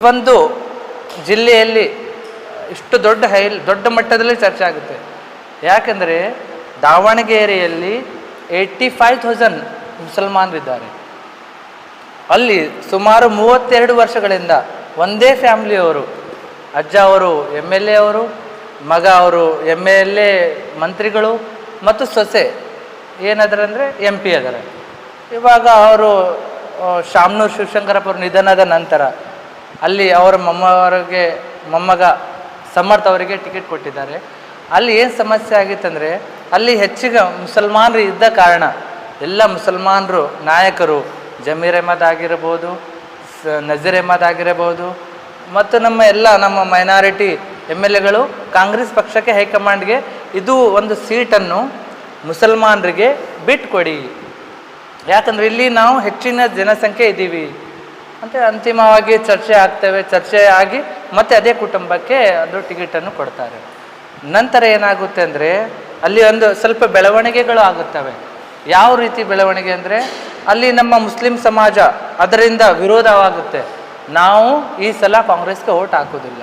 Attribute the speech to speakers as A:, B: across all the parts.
A: ಒಂದು ಜಿಲ್ಲೆಯಲ್ಲಿ ಇಷ್ಟು ದೊಡ್ಡ ಮಟ್ಟದಲ್ಲಿ ಚರ್ಚೆ ಆಗುತ್ತೆ. ಯಾಕೆಂದರೆ ದಾವಣಗೆರೆಯಲ್ಲಿ 85,000 ಮುಸಲ್ಮಾನರಿದ್ದಾರೆ. ಅಲ್ಲಿ ಸುಮಾರು 32 ವರ್ಷಗಳಿಂದ ಒಂದೇ ಫ್ಯಾಮಿಲಿಯವರು, ಅಜ್ಜ ಅವರು MLA ಅವರು, ಮಗ ಅವರು MLA ಮಂತ್ರಿಗಳು ಮತ್ತು ಸೊಸೆ ಏನಾದರೆ MP ಅದರ. ಇವಾಗ ಅವರು ಶಾಮನೂರು ಶಿವಶಂಕರಪ್ಪ ಅವರು ನಿಧನದ ನಂತರ ಅಲ್ಲಿ ಅವರ ಮೊಮ್ಮಗ ಸಮರ್ಥ ಅವರಿಗೆ ಟಿಕೆಟ್ ಕೊಟ್ಟಿದ್ದಾರೆ. ಅಲ್ಲಿ ಏನು ಸಮಸ್ಯೆ ಆಗಿತ್ತಂದರೆ ಅಲ್ಲಿ ಹೆಚ್ಚಿಗೆ ಮುಸಲ್ಮಾನರು ಇದ್ದ ಕಾರಣ ಎಲ್ಲ ಮುಸಲ್ಮಾನರು ನಾಯಕರು ಜಮೀರ್ ಅಹಮದ್ ಆಗಿರಬಹುದು, ನಜೀರ್ ಅಹಮದ್ ಆಗಿರಬಹುದು ಮತ್ತು ನಮ್ಮ ಮೈನಾರಿಟಿ MLAಗಳು ಕಾಂಗ್ರೆಸ್ ಪಕ್ಷಕ್ಕೆ ಹೈಕಮಾಂಡ್ಗೆ ಇದು ಒಂದು ಸೀಟನ್ನು ಮುಸಲ್ಮಾನರಿಗೆ ಬಿಟ್ಕೊಡಿ, ಯಾಕಂದರೆ ಇಲ್ಲಿ ನಾವು ಹೆಚ್ಚಿನ ಜನಸಂಖ್ಯೆ ಇದ್ದೀವಿ ಅಂತ ಅಂತಿಮವಾಗಿ ಚರ್ಚೆ ಆಗಿ ಮತ್ತೆ ಅದೇ ಕುಟುಂಬಕ್ಕೆ ಅದು ಟಿಕೆಟನ್ನು ಕೊಡ್ತಾರೆ. ನಂತರ ಏನಾಗುತ್ತೆ ಅಂದರೆ ಅಲ್ಲಿ ಒಂದು ಸ್ವಲ್ಪ ಬೆಳವಣಿಗೆಗಳು ಆಗುತ್ತವೆ. ಯಾವ ರೀತಿ ಬೆಳವಣಿಗೆ ಅಂದರೆ ಅಲ್ಲಿ ನಮ್ಮ ಮುಸ್ಲಿಂ ಸಮಾಜ ಅದರಿಂದ ವಿರೋಧವಾಗುತ್ತೆ. ನಾವು ಈ ಸಲ ಕಾಂಗ್ರೆಸ್ಗೆ ಓಟ್ ಹಾಕೋದಿಲ್ಲ.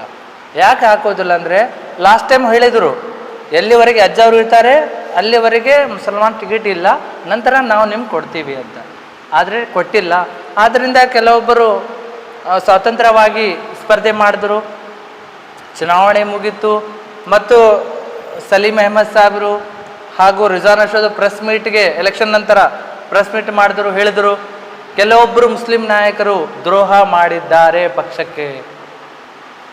A: ಯಾಕೆ ಹಾಕೋದಿಲ್ಲ ಅಂದರೆ ಲಾಸ್ಟ್ ಟೈಮ್ ಹೇಳಿದರು ಎಲ್ಲಿವರೆಗೆ ಅಜ್ಜವರು ಇರ್ತಾರೆ ಅಲ್ಲಿವರೆಗೆ ಮುಸಲ್ಮಾನ್ ಟಿಕೆಟ್ ಇಲ್ಲ, ನಂತರ ನಾವು ನಿಮ್ಗೆ ಕೊಡ್ತೀವಿ ಅಂತ. ಆದರೆ ಕೊಟ್ಟಿಲ್ಲ. ಆದ್ದರಿಂದ ಕೆಲವೊಬ್ಬರು ಸ್ವತಂತ್ರವಾಗಿ ಸ್ಪರ್ಧೆ ಮಾಡಿದ್ರು, ಚುನಾವಣೆ ಮುಗೀತು ಮತ್ತು ಸಲೀಂ ಅಹಮದ್ ಸಾಹೇಬರು ಹಾಗೂ ರಿಜಾನ್ ಅರ್ಷದ್ ಪ್ರೆಸ್ ಮೀಟ್ಗೆ ಎಲೆಕ್ಷನ್ ನಂತರ ಪ್ರೆಸ್ ಮೀಟ್ ಮಾಡಿದ್ರು, ಹೇಳಿದರು ಕೆಲವೊಬ್ಬರು ಮುಸ್ಲಿಂ ನಾಯಕರು ದ್ರೋಹ ಮಾಡಿದ್ದಾರೆ ಪಕ್ಷಕ್ಕೆ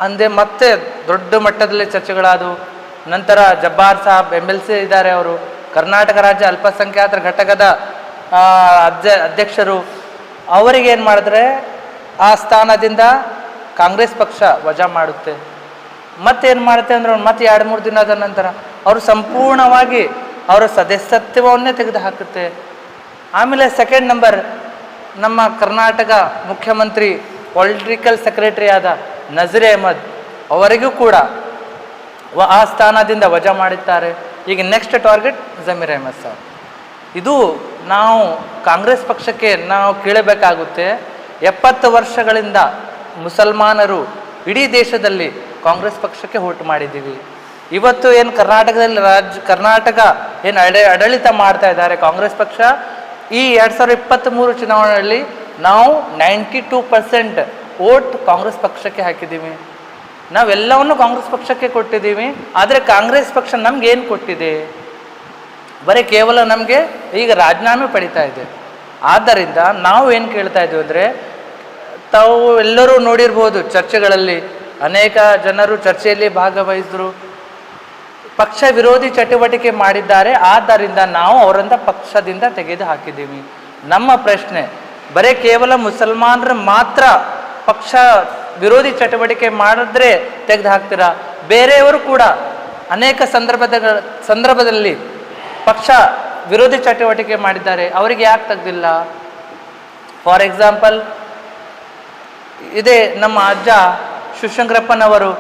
A: ಅಂದೆ. ಮತ್ತೆ ದೊಡ್ಡ ಮಟ್ಟದಲ್ಲಿ ಚರ್ಚೆಗಳಾದವು. ನಂತರ ಜಬ್ಬಾರ್ ಸಾಬ್ MLC ಇದ್ದಾರೆ, ಅವರು ಕರ್ನಾಟಕ ರಾಜ್ಯ ಅಲ್ಪಸಂಖ್ಯಾತರ ಘಟಕದ ಅಧ್ಯಕ್ಷರು. ಅವರಿಗೇನು ಮಾಡಿದ್ರೆ ಆ ಸ್ಥಾನದಿಂದ ಕಾಂಗ್ರೆಸ್ ಪಕ್ಷ ವಜಾ ಮಾಡುತ್ತೆ. ಮತ್ತೇನು ಮಾಡುತ್ತೆ ಅಂದರೆ ಮತ್ತೆ 2-3 ದಿನದ ನಂತರ ಅವರು ಸಂಪೂರ್ಣವಾಗಿ ಅವರ ಸದಸ್ಯತ್ವವನ್ನೇ ತೆಗೆದು ಹಾಕುತ್ತೆ. ಆಮೇಲೆ ಸೆಕೆಂಡ್ ನಂಬರ್ ನಮ್ಮ ಕರ್ನಾಟಕ ಮುಖ್ಯಮಂತ್ರಿ ಪೊಲಿಟಿಕಲ್ ಸೆಕ್ರೆಟರಿ ಆದ ನಜೀರ್ ಅಹಮದ್ ಅವರಿಗೂ ಕೂಡ ಆ ಸ್ಥಾನದಿಂದ ವಜಾ ಮಾಡುತ್ತಾರೆ. ಈಗ ನೆಕ್ಸ್ಟ್ ಟಾರ್ಗೆಟ್ ಜಮೀರ್ ಅಹಮದ್ ಸಾಬ್. ಇದು ನಾವು ಕಾಂಗ್ರೆಸ್ ಪಕ್ಷಕ್ಕೆ ನಾವು ಕೇಳಬೇಕಾಗುತ್ತೆ. 70 ವರ್ಷಗಳಿಂದ ಮುಸಲ್ಮಾನರು ಇಡೀ ದೇಶದಲ್ಲಿ ಕಾಂಗ್ರೆಸ್ ಪಕ್ಷಕ್ಕೆ ವೋಟ್ ಮಾಡಿದ್ದೀವಿ. ಇವತ್ತು ಏನು ಕರ್ನಾಟಕದಲ್ಲಿ ಕರ್ನಾಟಕ ಏನು ಆಡಳಿತ ಮಾಡ್ತಾ ಇದ್ದಾರೆ ಕಾಂಗ್ರೆಸ್ ಪಕ್ಷ, ಈ 2023 ಚುನಾವಣೆಯಲ್ಲಿ ನಾವು 92% ವೋಟ್ ಕಾಂಗ್ರೆಸ್ ಪಕ್ಷಕ್ಕೆ ಹಾಕಿದ್ದೀವಿ. ನಾವೆಲ್ಲವನ್ನು ಕಾಂಗ್ರೆಸ್ ಪಕ್ಷಕ್ಕೆ ಕೊಟ್ಟಿದ್ದೀವಿ. ಆದರೆ ಕಾಂಗ್ರೆಸ್ ಪಕ್ಷ ನಮ್ಗೆ ಏನು ಕೊಟ್ಟಿದೆ? ಬರೀ ಕೇವಲ ನಮಗೆ ಈಗ ರಾಜೀನಾಮೆ ಪಡಿತಾ ಇದೆ. ಆದ್ದರಿಂದ ನಾವು ಏನು ಕೇಳ್ತಾ ಇದ್ದೀವಿ ಅಂದರೆ, ತಾವು ಎಲ್ಲರೂ ನೋಡಿರ್ಬೋದು ಚರ್ಚೆಗಳಲ್ಲಿ ಅನೇಕ ಜನರು ಚರ್ಚೆಯಲ್ಲಿ ಭಾಗವಹಿಸಿದ್ರು, ಪಕ್ಷ ವಿರೋಧಿ ಚಟುವಟಿಕೆ ಮಾಡಿದ್ದಾರೆ, ಆದ್ದರಿಂದ ನಾವು ಅವರಿಂದ ಪಕ್ಷದಿಂದ ತೆಗೆದು ಹಾಕಿದ್ದೀವಿ. ನಮ್ಮ ಪ್ರಶ್ನೆ ಬರೀ ಕೇವಲ ಮುಸಲ್ಮಾನರು ಮಾತ್ರ ಪಕ್ಷ ವಿರೋಧಿ ಚಟುವಟಿಕೆ ಮಾಡಿದ್ರೆ ತೆಗೆದು ಹಾಕ್ತೀರಾ? ಬೇರೆಯವರು ಕೂಡ ಅನೇಕ ಸಂದರ್ಭದಲ್ಲಿ ಪಕ್ಷ ವಿರೋಧಿ ಚಟುವಟಿಕೆ ಮಾಡಿದ್ದಾರೆ, ಅವರಿಗೆ ಯಾಕೆ ತೆಗೆದಿಲ್ಲ? ಫಾರ್ ಎಕ್ಸಾಂಪಲ್ ಇದೇ ನಮ್ಮ ಅಜ್ಜ ಶಿವಶಂಕರಪ್ಪನವರು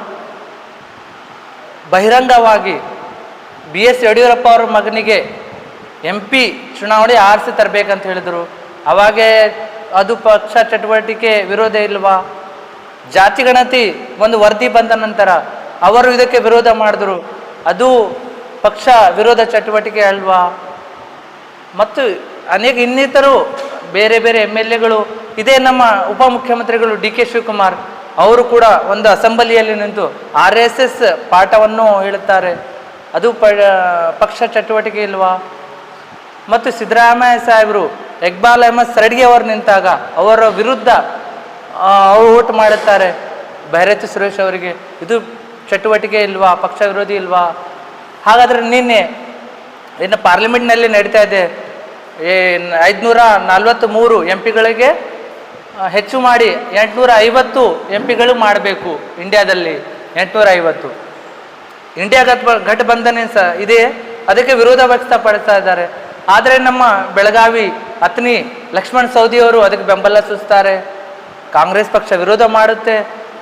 A: ಬಹಿರಂಗವಾಗಿ BS ಯಡಿಯೂರಪ್ಪ ಅವರ ಮಗನಿಗೆ MP ಚುನಾವಣೆ ಆರಿಸಿ ತರಬೇಕಂತ ಹೇಳಿದರು. ಅವಾಗೇ ಅದು ಪಕ್ಷ ಚಟುವಟಿಕೆ ವಿರೋಧ ಇಲ್ವಾ? ಜಾತಿ ಗಣತಿ ಒಂದು ವರದಿ ಬಂದ ನಂತರ ಅವರು ಇದಕ್ಕೆ ವಿರೋಧ ಮಾಡಿದ್ರು, ಅದು ಪಕ್ಷ ವಿರೋಧ ಚಟುವಟಿಕೆ ಅಲ್ವಾ? ಮತ್ತು ಅನೇಕ ಇನ್ನಿತರು ಬೇರೆ MLAಗಳು, ಇದೇ ನಮ್ಮ ಉಪಮುಖ್ಯಮಂತ್ರಿಗಳು DK ಶಿವಕುಮಾರ್ ಅವರು ಕೂಡ ಒಂದು ಅಸೆಂಬ್ಲಿಯಲ್ಲಿ ನಿಂತು RSS ಪಾಠವನ್ನು ಹೇಳುತ್ತಾರೆ, ಅದು ಪಕ್ಷ ಚಟುವಟಿಕೆ ಇಲ್ವಾ? ಮತ್ತು ಸಿದ್ದರಾಮಯ್ಯ ಸಾಹೇಬರು ಇಕ್ಬಾಲ್ ಅಹಮದ್ ಸರಡ್ಗಿ ಅವರು ನಿಂತಾಗ ಅವರ ವಿರುದ್ಧ ಅವರು ವೋಟ್ ಮಾಡುತ್ತಾರೆ ಭೈರತಿ ಸುರೇಶ್ ಅವರಿಗೆ, ಇದು ಚಟುವಟಿಕೆ ಇಲ್ವಾ? ಪಕ್ಷ ವಿರೋಧಿ ಇಲ್ವಾ? ಹಾಗಾದರೆ ನಿನ್ನೆ ಇನ್ನು ಪಾರ್ಲಿಮೆಂಟ್ನಲ್ಲಿ ನಡೀತಾ ಇದೆ 543 MP ಹೆಚ್ಚು ಮಾಡಿ 850 MP ಮಾಡಬೇಕು ಇಂಡಿಯಾದಲ್ಲಿ. 850 ಇಂಡಿಯಾ ಗಠಬಂಧನ ಇದೆ, ಅದಕ್ಕೆ ವಿರೋಧ ವ್ಯಕ್ತಪಡಿಸ್ತಾ ಇದ್ದಾರೆ. ಆದರೆ ನಮ್ಮ ಬೆಳಗಾವಿ ಅತ್ನಿ ಲಕ್ಷ್ಮಣ್ ಸವದಿಯವರು ಅದಕ್ಕೆ ಬೆಂಬಲ ಸೂಚಿಸ್ತಾರೆ. ಕಾಂಗ್ರೆಸ್ ಪಕ್ಷ ವಿರೋಧ ಮಾಡುತ್ತೆ,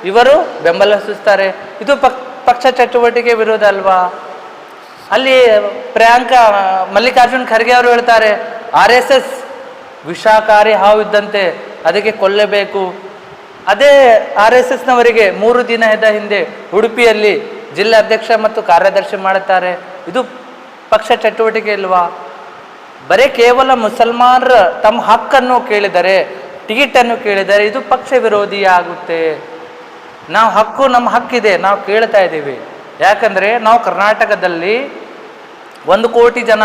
A: ಇವರು ಬೆಂಬಲ ಸೂಚಿಸ್ತಾರೆ. ಇದು ಪಕ್ಷ ಚಟುವಟಿಕೆ ವಿರೋಧ ಅಲ್ವಾ? ಅಲ್ಲಿ ಪ್ರಿಯಾಂಕಾ ಮಲ್ಲಿಕಾರ್ಜುನ್ ಖರ್ಗೆ ಅವರು ಹೇಳ್ತಾರೆ RSS ವಿಷಾಕಾರಿ ಹಾವು ಇದ್ದಂತೆ, ಅದಕ್ಕೆ ಕೊಲ್ಲಬೇಕು. ಅದೇ RSSನವರಿಗೆ 3 ದಿನದ ಹಿಂದೆ ಉಡುಪಿಯಲ್ಲಿ ಜಿಲ್ಲಾಧ್ಯಕ್ಷ ಮತ್ತು ಕಾರ್ಯದರ್ಶಿ ಮಾಡುತ್ತಾರೆ. ಇದು ಪಕ್ಷ ಚಟುವಟಿಕೆ ಇಲ್ವಾ? ಬರೀ ಕೇವಲ ಮುಸಲ್ಮಾನರ ತಮ್ಮ ಹಕ್ಕನ್ನು ಕೇಳಿದರೆ, ಟಿಕೆಟನ್ನು ಕೇಳಿದರೆ ಇದು ಪಕ್ಷ ವಿರೋಧಿ ಆಗುತ್ತೆ. ನಾವು ನಮ್ಮ ಹಕ್ಕಿದೆ, ನಾವು ಕೇಳ್ತಾ ಇದ್ದೀವಿ. ಯಾಕಂದರೆ ನಾವು ಕರ್ನಾಟಕದಲ್ಲಿ 1 ಕೋಟಿ ಜನ,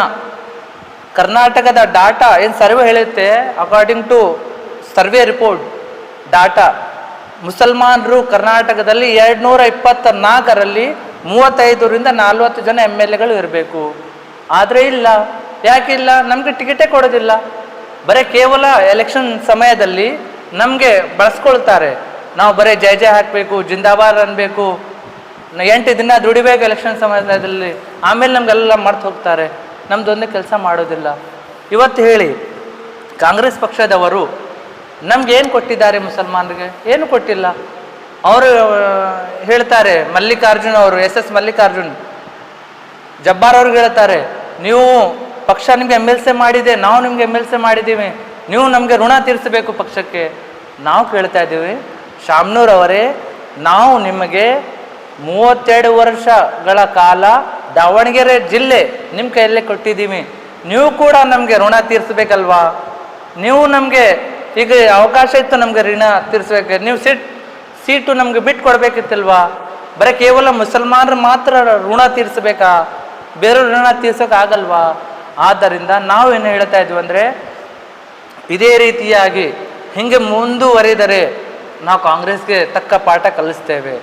A: ಕರ್ನಾಟಕದ ಡಾಟಾ ಏನು ಸರ್ವೆ ಹೇಳುತ್ತೆ, according to survey report data, ಮುಸಲ್ಮಾನರು ಕರ್ನಾಟಕದಲ್ಲಿ 224ರಲ್ಲಿ 35ರಿಂದ 40 ಜನ MLAಗಳು ಇರಬೇಕು. ಆದರೆ ಇಲ್ಲ. ಯಾಕಿಲ್ಲ? ನಮಗೆ ಟಿಕೆಟೇ ಕೊಡೋದಿಲ್ಲ. ಬರೀ ಕೇವಲ ಎಲೆಕ್ಷನ್ ಸಮಯದಲ್ಲಿ ನಮಗೆ ಬಳಸ್ಕೊಳ್ತಾರೆ. ನಾವು ಬರೀ ಜಯ ಜಯ ಹಾಕಬೇಕು, ಜಿಂದಾಬಾದ್ ಅನ್ಬೇಕು, 8 ದಿನ ದುಡಿಬೇಕು ಎಲೆಕ್ಷನ್ ಸಮಯದಲ್ಲಿ, ಆಮೇಲೆ ನಮಗೆಲ್ಲ ಮರ್ತು ಹೋಗ್ತಾರೆ. ನಮ್ದೊಂದೇ ಕೆಲಸ ಮಾಡೋದಿಲ್ಲ. ಇವತ್ತು ಹೇಳಿ, ಕಾಂಗ್ರೆಸ್ ಪಕ್ಷದವರು ನಮ್ಗೇನು ಕೊಟ್ಟಿದ್ದಾರೆ? ಮುಸಲ್ಮಾನರಿಗೆ ಏನು ಕೊಟ್ಟಿಲ್ಲ. ಅವರು ಹೇಳ್ತಾರೆ, ಮಲ್ಲಿಕಾರ್ಜುನ್ ಅವರು, SS ಮಲ್ಲಿಕಾರ್ಜುನ್, ಜಬ್ಬಾರ್ ಅವ್ರಿಗೆ ಹೇಳ್ತಾರೆ, ನೀವು ಪಕ್ಷ ನಿಮಗೆ MLC ಮಾಡಿದೆ, ನಾವು ನಿಮ್ಗೆ MLC ಮಾಡಿದ್ದೀವಿ, ನೀವು ನಮಗೆ ಋಣ ತೀರಿಸಬೇಕು ಪಕ್ಷಕ್ಕೆ. ನಾವು ಕೇಳ್ತಾ ಇದ್ದೀವಿ, ಶಾಮನೂರ್ ಅವರೇ, ನಾವು ನಿಮಗೆ 32 ವರ್ಷಗಳ ಕಾಲ ದಾವಣಗೆರೆ ಜಿಲ್ಲೆ ನಿಮ್ಮ ಕೈಯಲ್ಲೇ ಕೊಟ್ಟಿದ್ದೀವಿ, ನೀವು ಕೂಡ ನಮಗೆ ಋಣ ತೀರಿಸ್ಬೇಕಲ್ವಾ? ನೀವು ನಮಗೆ ಈಗ ಅವಕಾಶ ಇತ್ತು ನಮಗೆ ಋಣ ತೀರಿಸ್ಬೇಕು, ನೀವು ಸೀಟು ನಮಗೆ ಬಿಟ್ಟು ಕೊಡಬೇಕಿತ್ತಲ್ವಾ? ಬರೀ ಕೇವಲ ಮುಸಲ್ಮಾನರು ಮಾತ್ರ ಋಣ ತೀರಿಸ್ಬೇಕಾ? ಬೇರೆ ಋಣ ತೀರ್ಸೋಕ್ಕಾಗಲ್ವಾ? ಆದ್ದರಿಂದ ನಾವೇನು ಹೇಳ್ತಾ ಇದ್ವಿ ಅಂದರೆ, ಇದೇ ರೀತಿಯಾಗಿ ಹಿಂಗೆ ಮುಂದುವರಿದರೆ ನಾವು ಕಾಂಗ್ರೆಸ್ಗೆ ತಕ್ಕ ಪಾಠ ಕಲಿಸ್ತೇವೆ.